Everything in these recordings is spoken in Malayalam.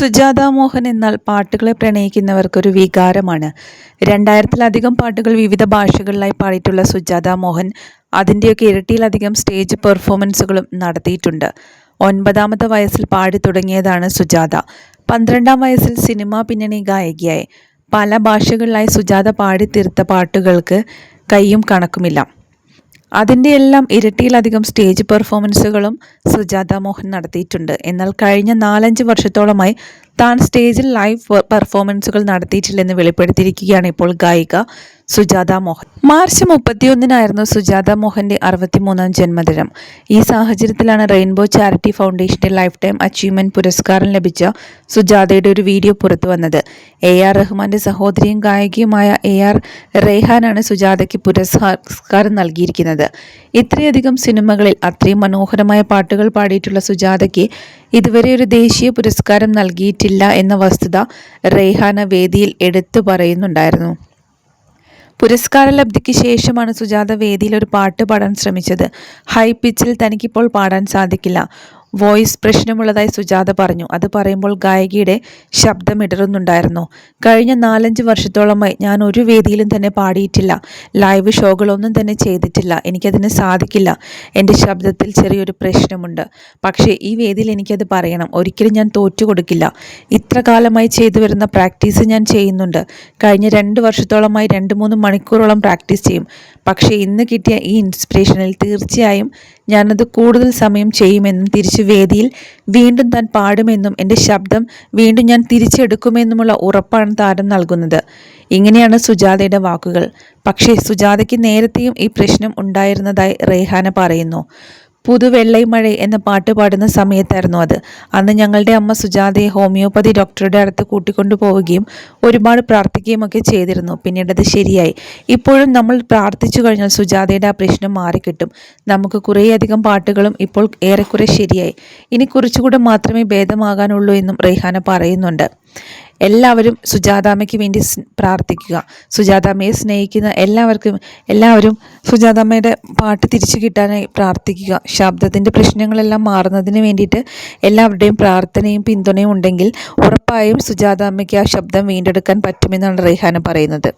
സുജാത മോഹൻ എന്നാൽ പാട്ടുകളെ പ്രണയിക്കുന്നവർക്കൊരു വികാരമാണ്. 2000-ലധികം പാട്ടുകൾ വിവിധ ഭാഷകളിലായി പാടിയിട്ടുള്ള സുജാത മോഹൻ അതിൻ്റെയൊക്കെ ഇരട്ടിയിലധികം സ്റ്റേജ് പെർഫോമൻസുകളും നടത്തിയിട്ടുണ്ട്. 9-ാമത്തെ വയസ്സിൽ പാടി തുടങ്ങിയതാണ് സുജാത. 12-ാം വയസ്സിൽ സിനിമാ പിന്നണി ഗായികയായി. പല ഭാഷകളിലായി സുജാത പാടിത്തീർത്ത പാട്ടുകൾക്ക് കയ്യും കണക്കുമില്ല. അതിൻ്റെ എല്ലാം ഇരട്ടിയിലധികം സ്റ്റേജ് പെർഫോമൻസുകളും സുജാത മോഹൻ നടത്തിയിട്ടുണ്ട്. എന്നാൽ കഴിഞ്ഞ 4-5 വർഷത്തോളമായി താൻ സ്റ്റേജിൽ ലൈവ് പെർഫോമൻസുകൾ നടത്തിയിട്ടില്ലെന്ന് വെളിപ്പെടുത്തിയിരിക്കുകയാണ് ഇപ്പോൾ ഗായിക സുജാത മോഹൻ. മാർച്ച് 31-നായിരുന്നു സുജാത മോഹൻ്റെ 63-ാം ജന്മദിനം. ഈ സാഹചര്യത്തിലാണ് റെയിൻബോ ചാരിറ്റി ഫൗണ്ടേഷന്റെ ലൈഫ് ടൈം അച്ചീവ്മെന്റ് പുരസ്കാരം ലഭിച്ച സുജാതയുടെ ഒരു വീഡിയോ പുറത്തു വന്നത്. AR റഹ്മാന്റെ സഹോദരിയും ഗായികയുമായ AR റെയ്ഹാനാണ് സുജാതയ്ക്ക് പുരസ്കാരം നൽകിയിരിക്കുന്നത്. ഇത്രയധികം സിനിമകളിൽ അത്രയും മനോഹരമായ പാട്ടുകൾ പാടിയിട്ടുള്ള സുജാതയ്ക്ക് ഇതുവരെ ഒരു ദേശീയ പുരസ്കാരം നൽകിയിട്ടില്ല എന്ന വസ്തുത റെയ്ഹാന വേദിയിൽ എടുത്തു പറയുന്നുണ്ടായിരുന്നു. പുരസ്കാര ലബ്ധിക്ക് ശേഷമാണ് സുജാത വേദിയിൽ ഒരു പാട്ട് പാടാൻ ശ്രമിച്ചത്. ഹൈ പിച്ചിൽ തനിക്കിപ്പോൾ പാടാൻ സാധിക്കില്ല. വോയിസ് പ്രശ്നമുള്ളതായി സുജാത പറഞ്ഞു. അത് പറയുമ്പോൾ ഗായികയുടെ ശബ്ദമിടറുന്നുണ്ടായിരുന്നു. കഴിഞ്ഞ 4-5 വർഷത്തോളമായി ഞാൻ ഒരു വേദിയിലും തന്നെ പാടിയിട്ടില്ല. ലൈവ് ഷോകളൊന്നും തന്നെ ചെയ്തിട്ടില്ല. എനിക്കതിന് സാധിക്കില്ല. എൻ്റെ ശബ്ദത്തിൽ ചെറിയൊരു പ്രശ്നമുണ്ട്. പക്ഷേ ഈ വേദിയിൽ എനിക്കത് പറയണം. ഒരിക്കലും ഞാൻ തോറ്റുകൊടുക്കില്ല. ഇത്ര കാലമായി ചെയ്തു വരുന്ന പ്രാക്ടീസ് ഞാൻ ചെയ്യുന്നുണ്ട്. കഴിഞ്ഞ 2 വർഷത്തോളമായി 2-3 മണിക്കൂറോളം പ്രാക്ടീസ് ചെയ്യും. പക്ഷേ ഇന്ന് കിട്ടിയ ഈ ഇൻസ്പിറേഷനിൽ തീർച്ചയായും ഞാനത് കൂടുതൽ സമയം ചെയ്യുമെന്നും തിരിച്ചു വേദിയിൽ വീണ്ടും താൻ പാടുമെന്നും എൻ്റെ ശബ്ദം വീണ്ടും ഞാൻ തിരിച്ചെടുക്കുമെന്നുമുള്ള ഉറപ്പാണ് താരം നൽകുന്നത്. ഇങ്ങനെയാണ് സുജാതയുടെ വാക്കുകൾ. പക്ഷേ സുജാതയ്ക്ക് നേരത്തെയും ഈ പ്രശ്നം ഉണ്ടായിരുന്നതായി റെയ്ഹാന പറയുന്നു. പുതുവെള്ളൈ മഴ എന്ന പാട്ട് പാടുന്ന സമയത്തായിരുന്നു അത്. അന്ന് ഞങ്ങളുടെ അമ്മ സുജാതയെ ഹോമിയോപ്പതി ഡോക്ടറുടെ അടുത്ത് കൂട്ടിക്കൊണ്ടു പോവുകയും ഒരുപാട് പ്രാർത്ഥിക്കുകയും ഒക്കെ ചെയ്തിരുന്നു. പിന്നീട് അത് ശരിയായി. ഇപ്പോഴും നമ്മൾ പ്രാർത്ഥിച്ചു കഴിഞ്ഞാൽ സുജാതയുടെ ആ പ്രശ്നം മാറിക്കിട്ടും. നമുക്ക് കുറേയധികം പാട്ടുകളും ഇപ്പോൾ ഏറെക്കുറെ ശരിയായി. ഇനി കുറച്ചുകൂടെ മാത്രമേ ഭേദമാകാനുള്ളൂ എന്നും റെയ്ഹാന പറയുന്നുണ്ട്. എല്ലാവരും സുജാതാമ്മയ്ക്ക് വേണ്ടി പ്രാർത്ഥിക്കുക. സുജാതാമ്മയെ സ്നേഹിക്കുന്ന എല്ലാവരും സുജാതാമ്മയുടെ പാട്ട് തിരിച്ചു കിട്ടാനായി പ്രാർത്ഥിക്കുക. ശബ്ദത്തിൻ്റെ പ്രശ്നങ്ങളെല്ലാം മാറുന്നതിന് വേണ്ടിയിട്ട് എല്ലാവരുടെയും പ്രാർത്ഥനയും പിന്തുണയും ഉണ്ടെങ്കിൽ ഉറപ്പായും സുജാതാമ്മയ്ക്ക് ആ ശബ്ദം വീണ്ടെടുക്കാൻ പറ്റുമെന്നാണ് റെയ്ഹാന പറയുന്നത്.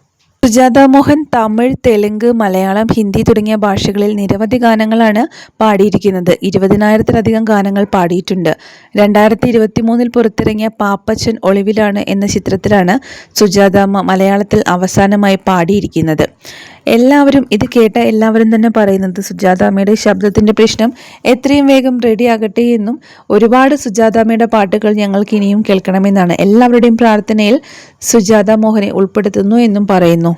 സുജാത മോഹൻ തമിഴ്, തെലുങ്ക്, മലയാളം, ഹിന്ദി തുടങ്ങിയ ഭാഷകളിൽ നിരവധി ഗാനങ്ങളാണ് പാടിയിരിക്കുന്നത്. 20,000-ലധികം ഗാനങ്ങൾ പാടിയിട്ടുണ്ട്. 2023-ൽ പുറത്തിറങ്ങിയ പാപ്പച്ചൻ ഒളിവിലാണ് എന്ന ചിത്രത്തിലാണ് സുജാതാമ്മ മലയാളത്തിൽ അവസാനമായി പാടിയിരിക്കുന്നത്. ഇത് കേട്ട എല്ലാവരും തന്നെ പറയുന്നത് സുജാതാമ്മയുടെ ശബ്ദത്തിൻ്റെ പ്രശ്നം എത്രയും വേഗം റെഡിയാകട്ടെ എന്നും ഒരുപാട് സുജാതാമ്മയുടെ പാട്ടുകൾ ഞങ്ങൾക്ക് ഇനിയും കേൾക്കണമെന്നാണ്. എല്ലാവരുടെയും പ്രാർത്ഥനയിൽ സുജാത മോഹനെ ഉൾപ്പെടുത്തുന്നു എന്നും പറയുന്നു.